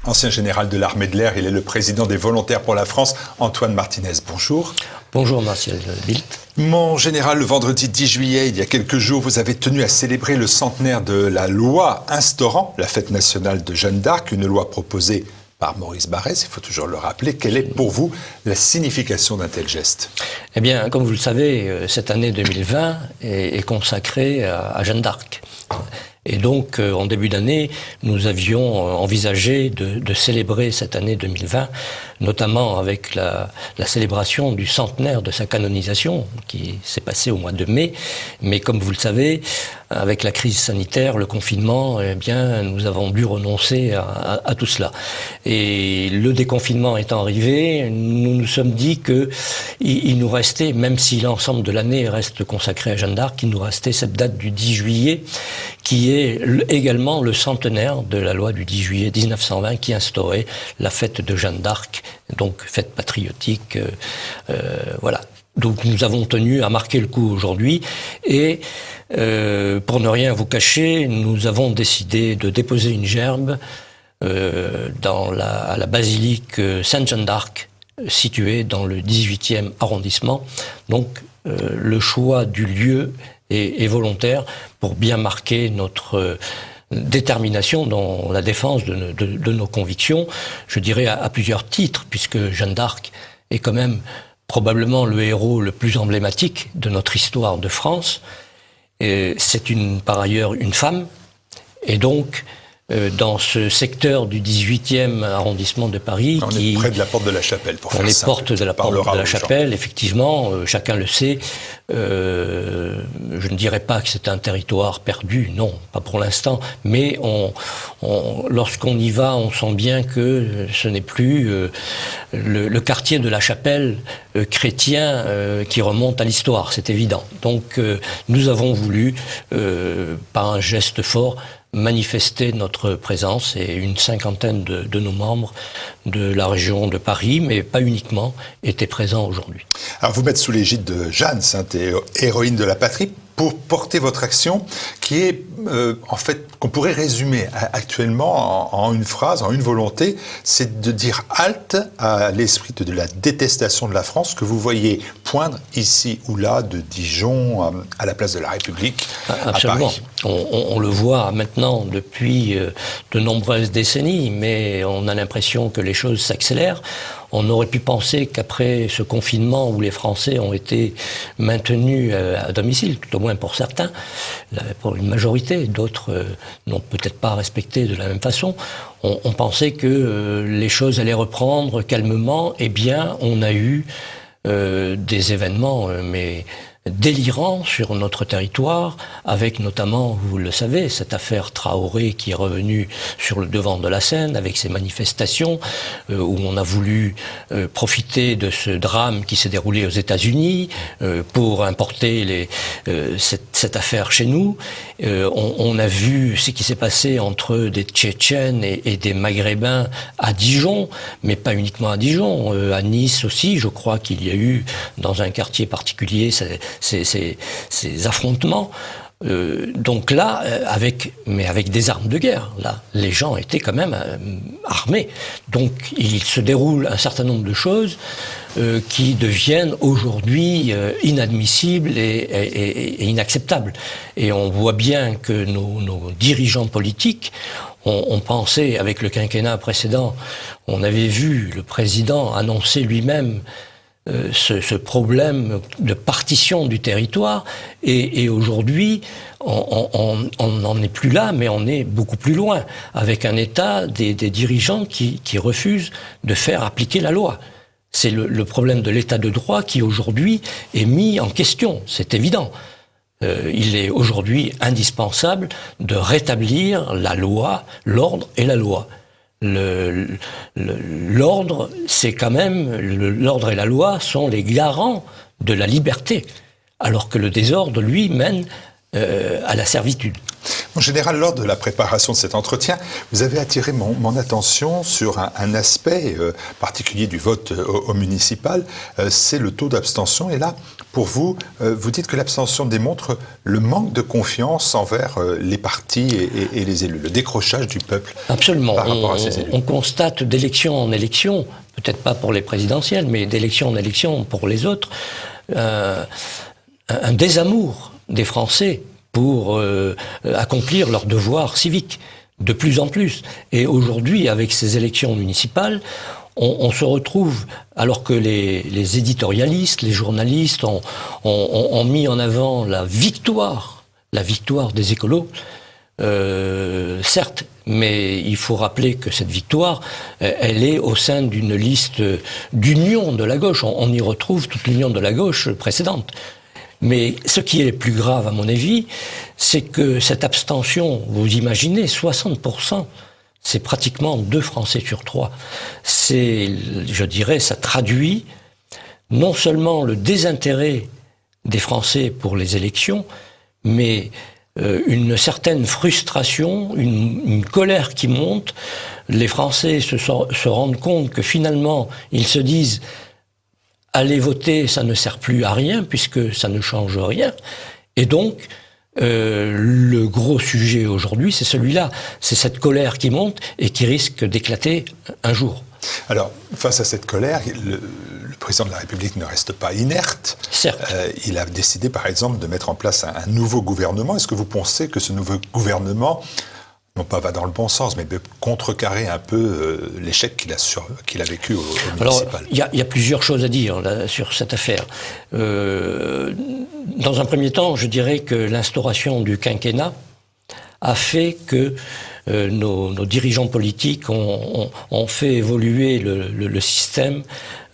Ancien général de l'armée de l'air, il est le président des Volontaires pour la France. Antoine Martinez, bonjour. Bonjour Martial Bildt. Mon général, le vendredi 10 juillet, il y a quelques jours, vous avez tenu à célébrer le centenaire de la loi instaurant la fête nationale de Jeanne d'Arc, une loi proposée par Maurice Barrès, il faut toujours le rappeler. Quelle est pour vous la signification d'un tel geste ? Eh bien, comme vous le savez, cette année 2020 est consacrée à Jeanne d'Arc. Et donc, en début d'année, nous avions envisagé de célébrer cette année 2020, notamment avec la célébration du centenaire de sa canonisation, qui s'est passée au mois de mai. Mais comme vous le savez, avec la crise sanitaire, le confinement, eh bien, nous avons dû renoncer à tout cela. Et le déconfinement étant arrivé, nous nous sommes dit que il nous restait, même si l'ensemble de l'année reste consacré à Jeanne d'Arc, il nous restait cette date du 10 juillet, qui est également le centenaire de la loi du 10 juillet 1920 qui instaurait la fête de Jeanne d'Arc, donc fête patriotique, voilà. Donc nous avons tenu à marquer le coup aujourd'hui et pour ne rien vous cacher, nous avons décidé de déposer une gerbe à la basilique Sainte-Jeanne d'Arc, située dans le 18e arrondissement. Donc le choix du lieu est volontaire pour bien marquer notre détermination dans la défense de nos convictions, je dirais à plusieurs titres, puisque Jeanne d'Arc est quand même probablement le héros le plus emblématique de notre histoire de France. C'est par ailleurs une femme, et donc dans ce secteur du 18e arrondissement de Paris... On est près de la porte de la Chapelle, pour faire simple. On est porte de la porte de la Chapelle, effectivement, chacun le sait. Je ne dirais pas que c'est un territoire perdu, non, pas pour l'instant, mais lorsqu'on y va, on sent bien que ce n'est plus le quartier de la Chapelle chrétien qui remonte à l'histoire, c'est évident. Donc nous avons voulu, par un geste fort, manifester notre présence et une cinquantaine de nos membres de la région de Paris, mais pas uniquement, étaient présents aujourd'hui. Alors vous mettre sous l'égide de Jeanne, sainte et héroïne de la patrie, pour porter votre action qui est, en fait, qu'on pourrait résumer actuellement en une phrase, en une volonté, c'est de dire halte à l'esprit de la détestation de la France que vous voyez poindre ici ou là de Dijon à la place de la République. Absolument. À Paris. On le voit maintenant depuis de nombreuses décennies, mais on a l'impression que les choses s'accélèrent. On aurait pu penser qu'après ce confinement où les Français ont été maintenus à domicile, tout au moins pour certains, pour une majorité, d'autres n'ont peut-être pas respecté de la même façon, on pensait que les choses allaient reprendre calmement. Eh bien, on a eu des événements mais délirants sur notre territoire, avec notamment, vous le savez, cette affaire Traoré qui est revenue sur le devant de la scène, avec ces manifestations où on a voulu profiter de ce drame qui s'est déroulé aux États-Unis pour importer cette affaire chez nous. On a vu ce qui s'est passé entre des Tchétchènes et des Maghrébins à Dijon, mais pas uniquement à Dijon, à Nice aussi, je crois qu'il y a eu dans un quartier particulier ces affrontements. Donc là, avec des armes de guerre, là, les gens étaient quand même armés. Donc il se déroule un certain nombre de choses qui deviennent aujourd'hui inadmissibles et inacceptables. Et on voit bien que nos dirigeants politiques ont pensé, avec le quinquennat précédent, on avait vu le président annoncer lui-même ce problème de partition du territoire, et aujourd'hui on n'en est plus là, mais on est beaucoup plus loin, avec un État, des dirigeants qui refusent de faire appliquer la loi. C'est le problème de l'État de droit qui aujourd'hui est mis en question, c'est évident. Il est aujourd'hui indispensable de rétablir la loi, l'ordre et la loi. L'ordre, c'est quand même, l'ordre et la loi sont les garants de la liberté, alors que le désordre, lui, mène à la servitude. En général, lors de la préparation de cet entretien, vous avez attiré mon attention sur un aspect particulier du vote au municipal, c'est le taux d'abstention. Et là, pour vous, vous dites que l'abstention démontre le manque de confiance envers les partis et les élus, le décrochage du peuple. Absolument. Par rapport à ces élus. On constate d'élection en élection, peut-être pas pour les présidentielles, mais d'élection en élection pour les autres, un désamour des Français pour accomplir leurs devoirs civiques, de plus en plus. Et aujourd'hui, avec ces élections municipales, on se retrouve, alors que les éditorialistes, les journalistes ont mis en avant la victoire des écolos, certes, mais il faut rappeler que cette victoire, elle est au sein d'une liste d'union de la gauche. On y retrouve toute l'union de la gauche précédente. Mais ce qui est plus grave, à mon avis, c'est que cette abstention, vous imaginez, 60%, c'est pratiquement 2 Français sur 3. Je dirais, ça traduit non seulement le désintérêt des Français pour les élections, mais une certaine frustration, une colère qui monte. Les Français se rendent compte que finalement, ils se disent « aller voter, ça ne sert plus à rien, puisque ça ne change rien ». Et donc, le gros sujet aujourd'hui, c'est celui-là. C'est cette colère qui monte et qui risque d'éclater un jour. Alors, face à cette colère, le président de la République ne reste pas inerte. Certes. Il a décidé, par exemple, de mettre en place un nouveau gouvernement. Est-ce que vous pensez que ce nouveau gouvernement, non pas va dans le bon sens, mais peut contrecarrer un peu l'échec qu'il a vécu au municipal? Alors, il y a plusieurs choses à dire là, sur cette affaire. Dans un premier temps, je dirais que l'instauration du quinquennat a fait que nos dirigeants politiques ont fait évoluer le système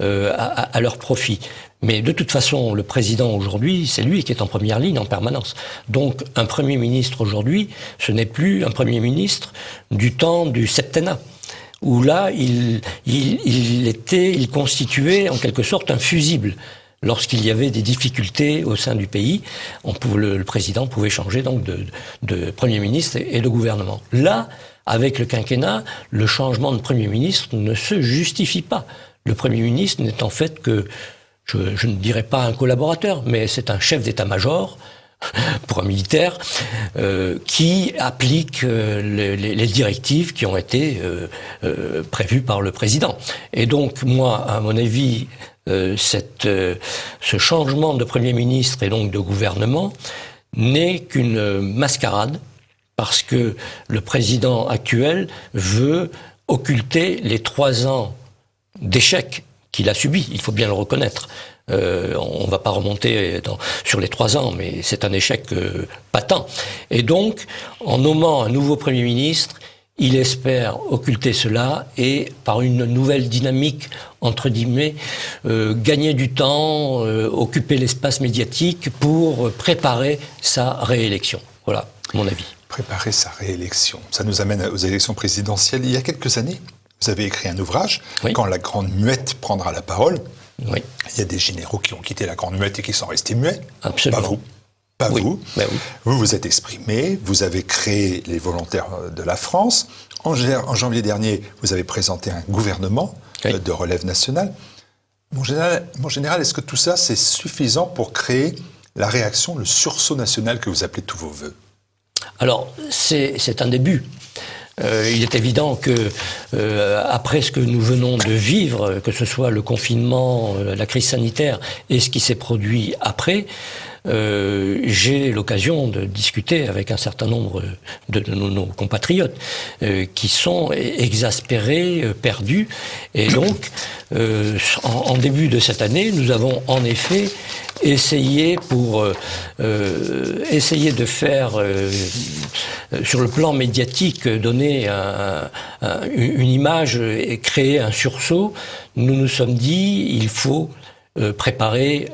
à leur profit. Mais de toute façon, le président aujourd'hui, c'est lui qui est en première ligne en permanence. Donc un Premier ministre aujourd'hui, ce n'est plus un Premier ministre du temps du septennat, où là, il constituait en quelque sorte un fusible. Lorsqu'il y avait des difficultés au sein du pays, le président pouvait changer donc de Premier ministre et de gouvernement. Là, avec le quinquennat, le changement de Premier ministre ne se justifie pas. Le Premier ministre n'est en fait que, je ne dirais pas un collaborateur, mais c'est un chef d'état-major pour un militaire qui applique les directives qui ont été prévues par le président. Et donc, moi, à mon avis, ce changement de Premier ministre et donc de gouvernement n'est qu'une mascarade, parce que le président actuel veut occulter les 3 ans d'échec qu'il a subis, il faut bien le reconnaître. On ne va pas remonter sur les 3 ans, mais c'est un échec patent. Et donc, en nommant un nouveau Premier ministre, il espère occulter cela et, par une nouvelle dynamique, entre guillemets, gagner du temps, occuper l'espace médiatique pour préparer sa réélection. Voilà, mon avis. Préparer sa réélection. Ça nous amène aux élections présidentielles. Il y a quelques années, vous avez écrit un ouvrage, oui. Quand la Grande Muette prendra la parole. Oui. Il y a des généraux qui ont quitté la Grande Muette et qui sont restés muets. Absolument. Pas vous. Pas oui. vous. Ben oui. Vous vous êtes exprimé, vous avez créé les Volontaires de la France. En janvier dernier, vous avez présenté un gouvernement de relève nationale. Mon général, est-ce que tout ça, c'est suffisant pour créer la réaction, le sursaut national que vous appelez de tous vos voeux? Alors, c'est un début. Il est évident que après ce que nous venons de vivre, que ce soit le confinement, la crise sanitaire et ce qui s'est produit après, j'ai l'occasion de discuter avec un certain nombre de nos compatriotes qui sont exaspérés, perdus. Et donc, en début de cette année, nous avons en effet essayé de faire, sur le plan médiatique, donner une image et créer un sursaut. Nous nous sommes dit, il faut préparer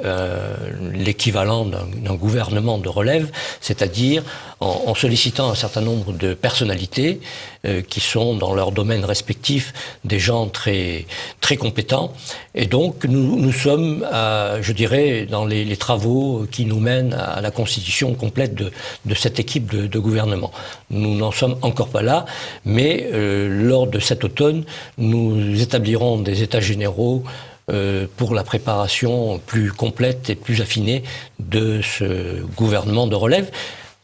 l'équivalent d'un gouvernement de relève, c'est-à-dire en sollicitant un certain nombre de personnalités qui sont dans leur domaine respectif des gens très, très compétents. Et donc nous sommes, je dirais, dans les travaux qui nous mènent à la constitution complète de cette équipe de gouvernement. Nous n'en sommes encore pas là, mais lors de cet automne, nous établirons des états généraux pour la préparation plus complète et plus affinée de ce gouvernement de relève.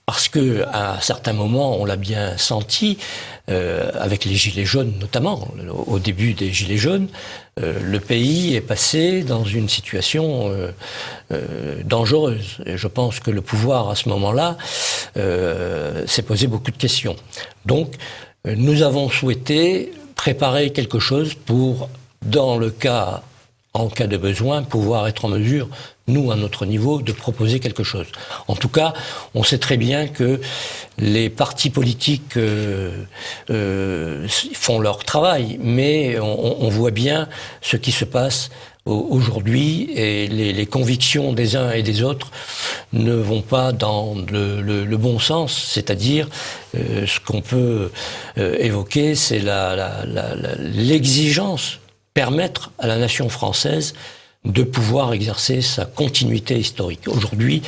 Parce que à un certain moment, on l'a bien senti, avec les Gilets jaunes notamment, au début des Gilets jaunes, le pays est passé dans une situation dangereuse. Et je pense que le pouvoir, à ce moment-là, s'est posé beaucoup de questions. Donc, nous avons souhaité préparer quelque chose pour, en cas de besoin, pouvoir être en mesure, nous, à notre niveau, de proposer quelque chose. En tout cas, on sait très bien que les partis politiques font leur travail, mais on voit bien ce qui se passe aujourd'hui, et les convictions des uns et des autres ne vont pas dans le bon sens, c'est-à-dire ce qu'on peut évoquer, c'est l'exigence permettre à la nation française de pouvoir exercer sa continuité historique. Aujourd'hui,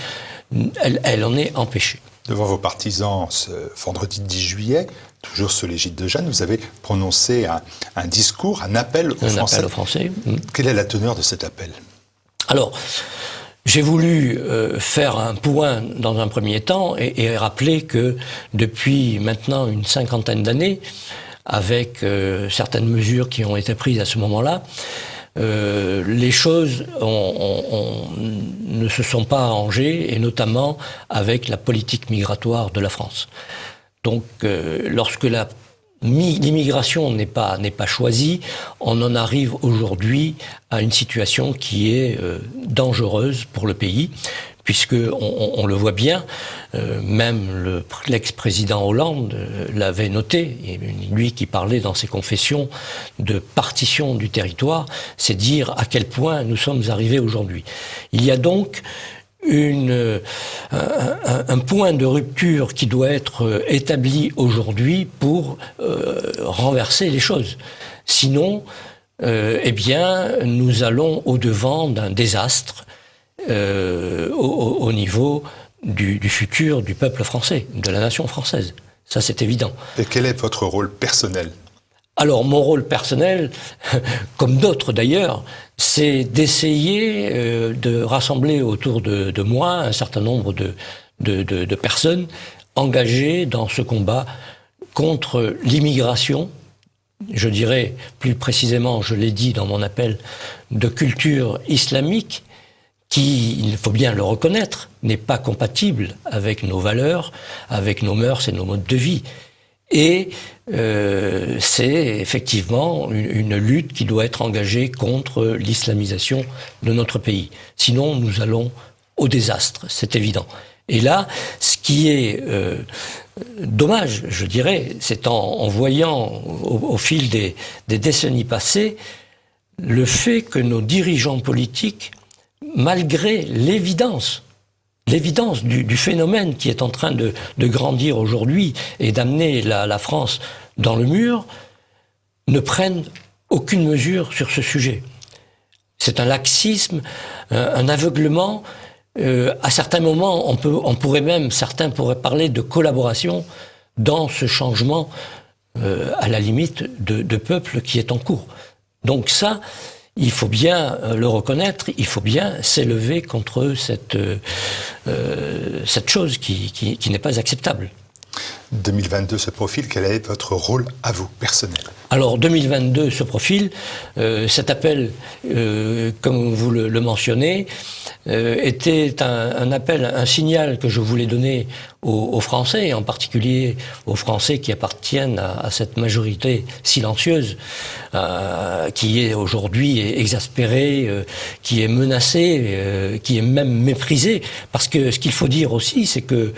elle en est empêchée. Devant vos partisans, ce vendredi 10 juillet, toujours sous l'égide de Jeanne, vous avez prononcé un discours, un appel aux Français. Un appel aux Français. Quelle est la teneur de cet appel? Alors, j'ai voulu faire un point dans un premier temps et rappeler que depuis maintenant une cinquantaine d'années, avec certaines mesures qui ont été prises à ce moment-là, les choses ne se sont pas arrangées, et notamment avec la politique migratoire de la France. Donc, lorsque l'immigration n'est pas choisie, on en arrive aujourd'hui à une situation qui est dangereuse pour le pays, puisque on le voit bien, même l'ex-président Hollande l'avait noté, et lui qui parlait dans ses confessions de partition du territoire, c'est dire à quel point nous sommes arrivés aujourd'hui. Il y a donc un point de rupture qui doit être établi aujourd'hui pour renverser les choses. Sinon, eh bien, nous allons au-devant d'un désastre au niveau du futur du peuple français, de la nation française. Ça, c'est évident. Et quel est votre rôle personnel? Alors, mon rôle personnel, comme d'autres d'ailleurs, c'est d'essayer de rassembler autour de moi un certain nombre de personnes engagées dans ce combat contre l'immigration, je dirais plus précisément, je l'ai dit dans mon appel, de culture islamique, qui, il faut bien le reconnaître, n'est pas compatible avec nos valeurs, avec nos mœurs et nos modes de vie. Et c'est effectivement une lutte qui doit être engagée contre l'islamisation de notre pays. Sinon, nous allons au désastre, c'est évident. Et là, ce qui est dommage, je dirais, c'est en voyant au fil des décennies passées le fait que nos dirigeants politiques, malgré l'évidence du phénomène qui est en train de grandir aujourd'hui et d'amener la France dans le mur, ne prennent aucune mesure sur ce sujet. C'est un laxisme, un aveuglement. À certains moments, certains pourraient parler de collaboration dans ce changement, à la limite, de peuple qui est en cours. Donc ça, il faut bien le reconnaître, il faut bien s'élever contre cette chose qui n'est pas acceptable. 2022 se profile, quel est votre rôle à vous, personnel? Alors 2022 se profile, cet appel, comme vous le mentionnez, était un appel, un signal que je voulais donner aux Français, et en particulier aux Français qui appartiennent à cette majorité silencieuse, qui est aujourd'hui exaspérée, qui est menacée, qui est même méprisée. Parce que ce qu'il faut dire aussi, c'est que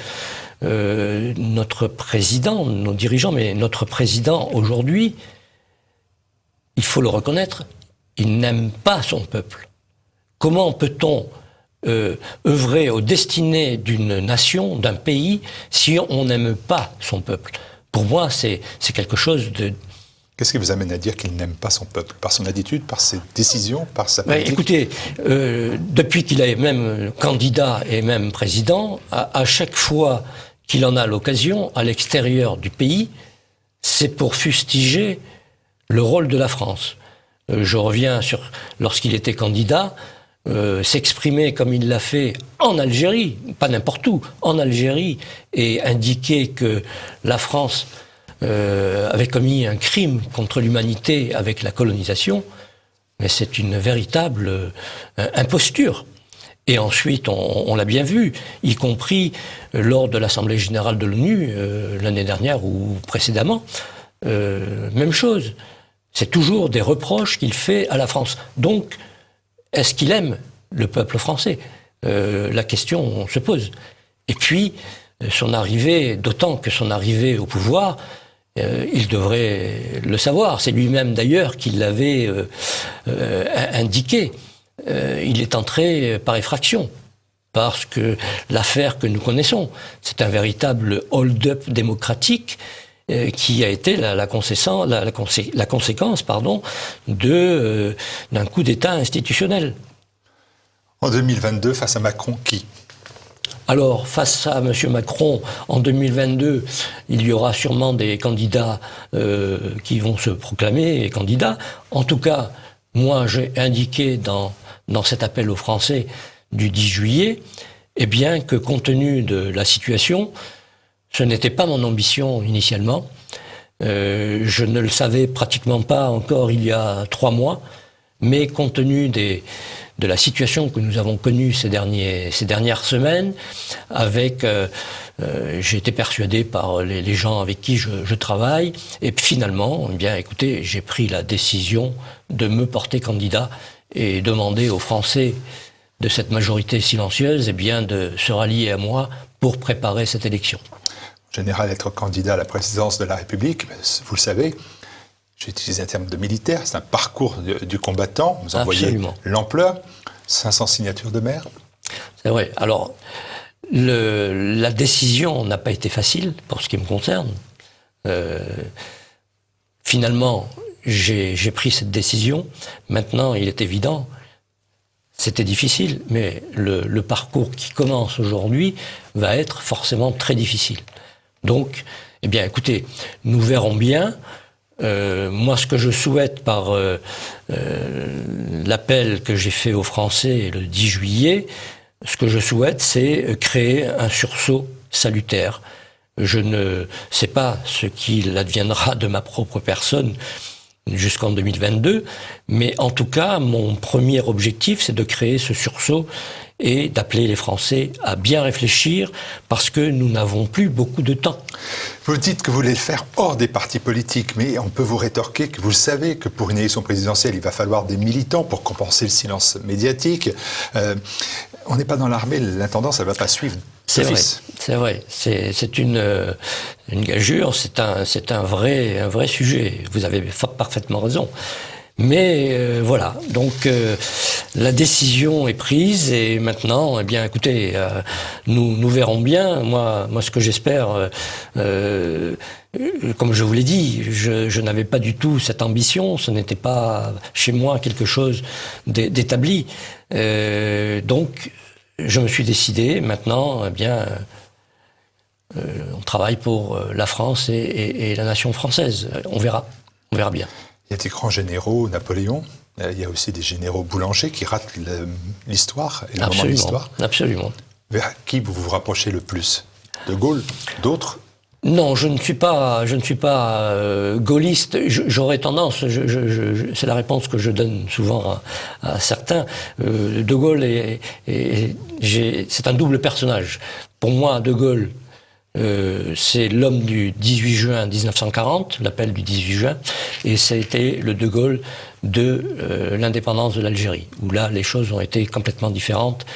notre président, nos dirigeants, mais notre président aujourd'hui, il faut le reconnaître, il n'aime pas son peuple. Comment peut-on œuvrer aux destinées d'une nation, d'un pays, si on n'aime pas son peuple? Pour moi, c'est quelque chose de... Qu'est-ce qui vous amène à dire qu'il n'aime pas son peuple? Par son attitude, par ses décisions, par sa politique? Écoutez, depuis qu'il est même candidat et même président, à chaque fois qu'il en a l'occasion, à l'extérieur du pays, c'est pour fustiger le rôle de la France. Je reviens sur lorsqu'il était candidat, s'exprimer comme il l'a fait en Algérie, pas n'importe où, en Algérie, et indiquer que la France avait commis un crime contre l'humanité avec la colonisation, mais c'est une véritable imposture. Et ensuite, on l'a bien vu, y compris lors de l'Assemblée générale de l'ONU l'année dernière ou précédemment, même chose. C'est toujours des reproches qu'il fait à la France. Donc, est-ce qu'il aime le peuple français? La question se pose. Et puis, son arrivée, d'autant que son arrivée au pouvoir, il devrait le savoir. C'est lui-même d'ailleurs qui l'avait indiqué. Il est entré par effraction. Parce que l'affaire que nous connaissons, c'est un véritable hold-up démocratique qui a été la conséquence d'un coup d'État institutionnel. En 2022, face à Macron, qui? Alors, face à M. Macron, en 2022, il y aura sûrement des candidats qui vont se proclamer candidats. En tout cas, moi, j'ai indiqué dans cet appel aux Français du 10 juillet, eh bien, que compte tenu de la situation, ce n'était pas mon ambition initialement. Je ne le savais pratiquement pas encore il y a 3 mois, mais compte tenu de la situation que nous avons connue ces dernières semaines, avec, j'ai été persuadé par les gens avec qui je travaille, et finalement, eh bien, écoutez, j'ai pris la décision de me porter candidat et demander aux Français de cette majorité silencieuse, eh bien, de se rallier à moi pour préparer cette élection. En général, être candidat à la présidence de la République, vous le savez, j'ai utilisé un terme de militaire, c'est un parcours du combattant. Vous en voyez l'ampleur, 500 signatures de maires. C'est vrai. Alors, la décision n'a pas été facile pour ce qui me concerne. Finalement, j'ai pris cette décision. Maintenant, il est évident, c'était difficile, mais le parcours qui commence aujourd'hui va être forcément très difficile. Donc, eh bien, écoutez, nous verrons bien. Moi, ce que je souhaite par l'appel que j'ai fait aux Français le 10 juillet, ce que je souhaite, c'est créer un sursaut salutaire. Je ne sais pas ce qu'il adviendra de ma propre personne jusqu'en 2022, mais en tout cas, mon premier objectif, c'est de créer ce sursaut et d'appeler les Français à bien réfléchir parce que nous n'avons plus beaucoup de temps. Vous dites que vous voulez le faire hors des partis politiques, mais on peut vous rétorquer que vous le savez que pour une élection présidentielle, il va falloir des militants pour compenser le silence médiatique. On n'est pas dans l'armée, l'intendance, elle ne va pas suivre. C'est vrai. C'est une gageure, c'est un vrai sujet. Vous avez parfaitement raison. Mais voilà, donc la décision est prise et maintenant, eh bien, écoutez, nous verrons bien. Moi, ce que j'espère, comme je vous l'ai dit, je n'avais pas du tout cette ambition. Ce n'était pas chez moi quelque chose d'établi. Donc, je me suis décidé. Maintenant, eh bien, on travaille pour la France et la nation française. On verra bien. Il y a des grands généraux, Napoléon, il y a aussi des généraux boulangers qui ratent l'histoire et le moment de l'histoire. Absolument. Vers qui vous vous rapprochez le plus? De Gaulle? D'autres? Non, je ne suis pas gaulliste. J'aurais tendance, c'est la réponse que je donne souvent à certains. De Gaulle c'est un double personnage. Pour moi, De Gaulle, c'est l'homme du 18 juin 1940, l'appel du 18 juin, et ça a été le De Gaulle de l'indépendance de l'Algérie, où là, les choses ont été complètement différentes.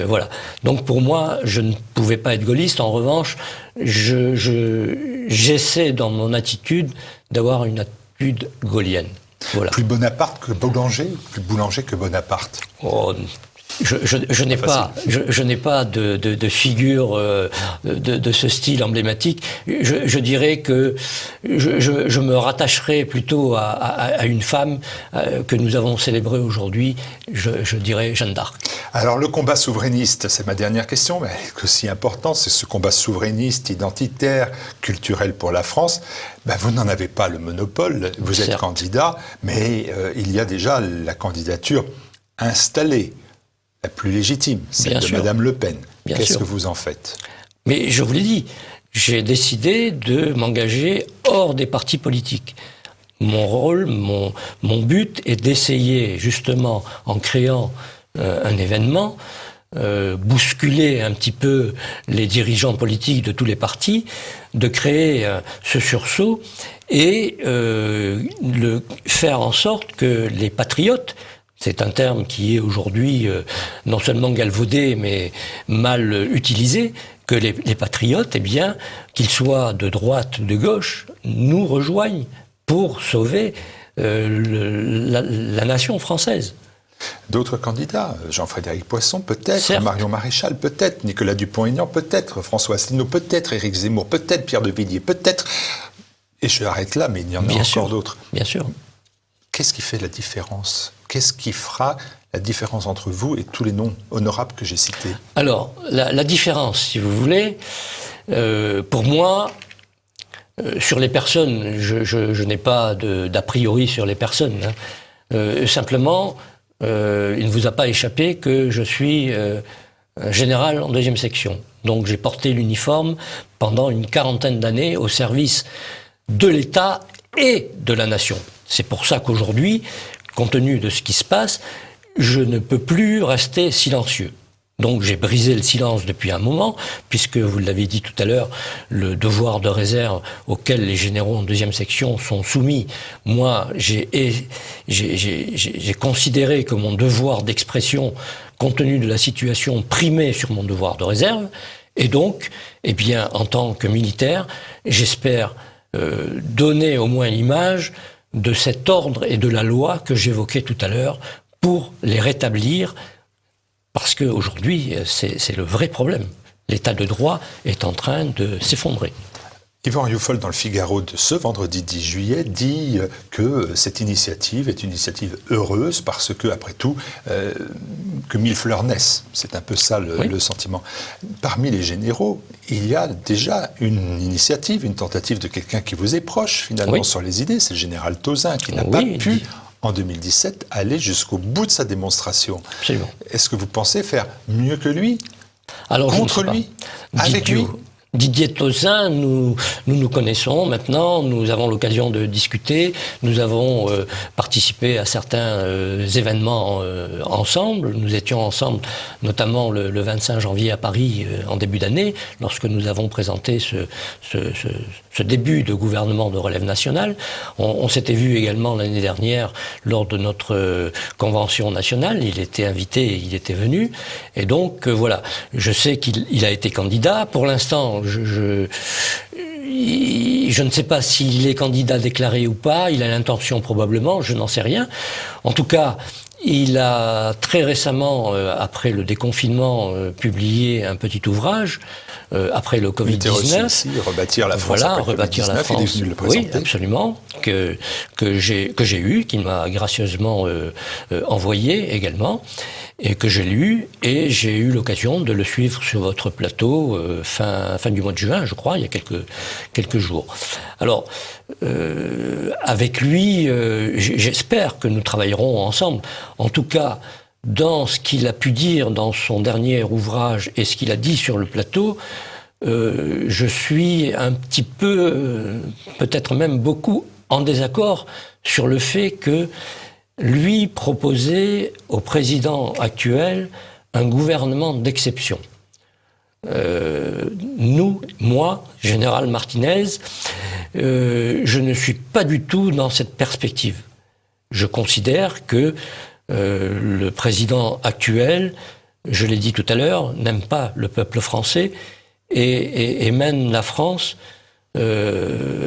Voilà. Donc pour moi, je ne pouvais pas être gaulliste. En revanche, j'essaie dans mon attitude d'avoir une attitude gaullienne. Voilà. Plus Bonaparte que Boulanger, plus Boulanger que Bonaparte. Oh, Je n'ai pas de figure de ce style emblématique. Je dirais que je me rattacherai plutôt à une femme que nous avons célébrée aujourd'hui, je dirais Jeanne d'Arc. Alors le combat souverainiste, c'est ma dernière question, mais elle est aussi importante, c'est ce combat souverainiste, identitaire, culturel pour la France. Vous n'en avez pas le monopole, vous êtes candidat, mais il y a déjà la candidature installée, la plus légitime, celle de Madame Le Pen. Qu'est-ce que vous en faites? Mais je vous l'ai dit, j'ai décidé de m'engager hors des partis politiques. Mon rôle, mon but est d'essayer, justement, en créant un événement, bousculer un petit peu les dirigeants politiques de tous les partis, de créer ce sursaut et faire en sorte que les patriotes, c'est un terme qui est aujourd'hui non seulement galvaudé, mais mal utilisé, que les patriotes, eh bien, qu'ils soient de droite ou de gauche, nous rejoignent pour sauver la nation française. D'autres candidats, Jean-Frédéric Poisson peut-être, Marion Maréchal peut-être, Nicolas Dupont-Aignan peut-être, François Asselineau peut-être, Éric Zemmour peut-être, Pierre de Villiers peut-être, et je arrête là, mais il y en a encore d'autres. Bien sûr. Qu'est-ce qui fait la différence? Qu'est-ce qui fera la différence entre vous et tous les noms honorables que j'ai cités? Alors, la différence, si vous voulez, pour moi, sur les personnes, je n'ai pas d'a priori sur les personnes. Simplement, il ne vous a pas échappé que je suis général en 2e section. Donc j'ai porté l'uniforme pendant une 40aine d'années au service de l'État et de la nation. C'est pour ça qu'aujourd'hui, compte tenu de ce qui se passe, je ne peux plus rester silencieux. Donc j'ai brisé le silence depuis un moment, puisque, vous l'avez dit tout à l'heure, le devoir de réserve auquel les généraux en 2e section sont soumis, moi j'ai considéré que mon devoir d'expression, compte tenu de la situation, primait sur mon devoir de réserve, et donc, eh bien, en tant que militaire, j'espère donner au moins l'image de cet ordre et de la loi que j'évoquais tout à l'heure pour les rétablir. Parce qu'aujourd'hui, c'est le vrai problème. L'état de droit est en train de s'effondrer. Yvan Rioufol, dans le Figaro de ce vendredi 10 juillet, dit que cette initiative est une initiative heureuse parce que, après tout, que 1000 fleurs naissent. C'est un peu ça le sentiment. Parmi les généraux, il y a déjà une initiative, une tentative de quelqu'un qui vous est proche, finalement, sur les idées. C'est le général Tauzin qui n'a pas pu, en 2017, aller jusqu'au bout de sa démonstration. Absolument. Est-ce que vous pensez faire mieux que lui? Alors, contre lui? Avec lui? Didier Tauzin, nous nous connaissons maintenant, nous avons l'occasion de discuter, nous avons participé à certains événements ensemble. Nous étions ensemble, notamment le 25 janvier à Paris, en début d'année, lorsque nous avons présenté ce début de gouvernement de relève nationale. On s'était vu également l'année dernière lors de notre convention nationale. Il était invité, il était venu. Et donc, voilà, je sais qu'il a été candidat. Pour l'instant, je ne sais pas s'il est candidat déclaré ou pas, il a l'intention probablement, je n'en sais rien. En tout cas, il a très récemment, après le déconfinement, publié un petit ouvrage, après le Covid-19. Ici, rebâtir la France. Voilà, rebâtir la France. Il est venu le présenter. Oui, absolument, que j'ai eu, qu'il m'a gracieusement envoyé également, et que j'ai lu, et j'ai eu l'occasion de le suivre sur votre plateau fin du mois de juin, je crois, il y a quelques jours. Alors, avec lui, j'espère que nous travaillerons ensemble. En tout cas, dans ce qu'il a pu dire dans son dernier ouvrage et ce qu'il a dit sur le plateau, je suis un petit peu, peut-être même beaucoup, en désaccord sur le fait que lui proposait au président actuel un gouvernement d'exception. Moi, général Martinez, je ne suis pas du tout dans cette perspective. Je considère que le président actuel, je l'ai dit tout à l'heure, n'aime pas le peuple français et mène la France dans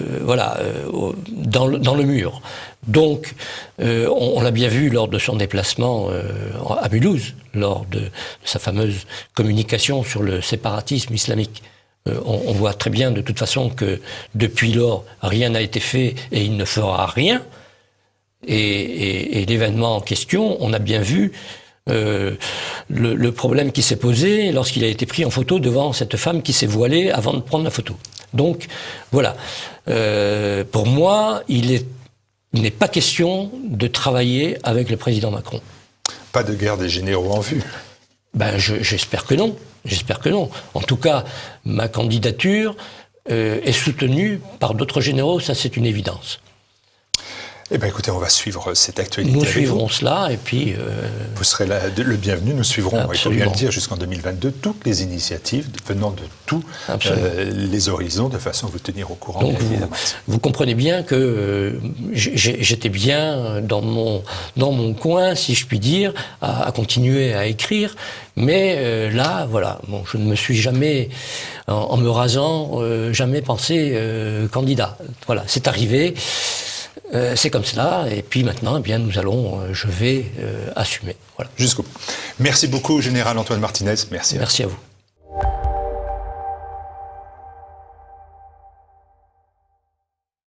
le mur. Donc, on l'a bien vu lors de son déplacement à Mulhouse, lors de sa fameuse communication sur le séparatisme islamique. On voit très bien de toute façon que depuis lors, rien n'a été fait et il ne fera rien. Et l'événement en question, on a bien vu le problème qui s'est posé lorsqu'il a été pris en photo devant cette femme qui s'est voilée avant de prendre la photo. Donc, voilà. Pour moi, il n'est pas question de travailler avec le président Macron. Pas de guerre des généraux en vue. Ben, j'espère que non. J'espère que non. En tout cas, ma candidature est soutenue par d'autres généraux, ça c'est une évidence. Eh bien écoutez, on va suivre cette actualité. Nous suivrons cela et puis... Vous serez le bienvenu, nous suivrons, absolument. Il faut bien le dire, jusqu'en 2022, toutes les initiatives venant de tous les horizons, de façon à vous tenir au courant. Donc vous comprenez bien que j'étais bien dans mon coin, si je puis dire, à continuer à écrire, mais là, voilà, bon, je ne me suis jamais, en me rasant, jamais pensé candidat. Voilà, c'est arrivé. C'est comme cela, et puis maintenant, eh bien, je vais assumer. Voilà. Jusqu'au bout. Merci beaucoup, Général Antoine Martinez. Merci. Merci à vous.